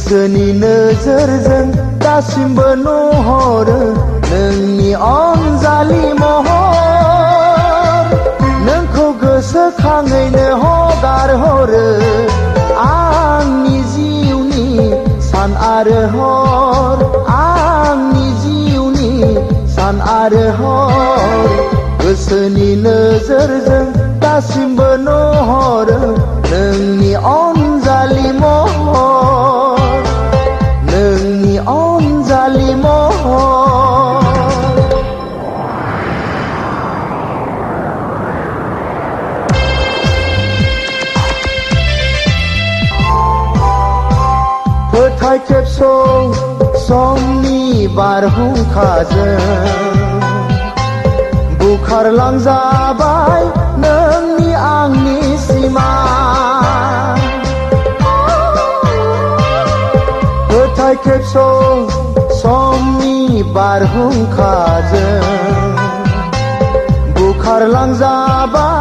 गोसोनि नोजोरजों दासिमबो नुहरो नोंनि अनजालि महर। नोंखौ गोसोखाङैनो हगारहरो आंनि जिउनि सान आरो हर, आंनि जिउनि सान आरो हर। गोसोनि नोजोरजों दासिमबो नुहरो नोंनि अनजालि महर, नोंनि अनजालि महर। फोथाय खेबस' समनि बारहुंखाजों बुखारलांजाबाय नोंनि आंनि सिमा। फोथाय खेबस' समनि बारहुंखाजों बुखारलांजाबाय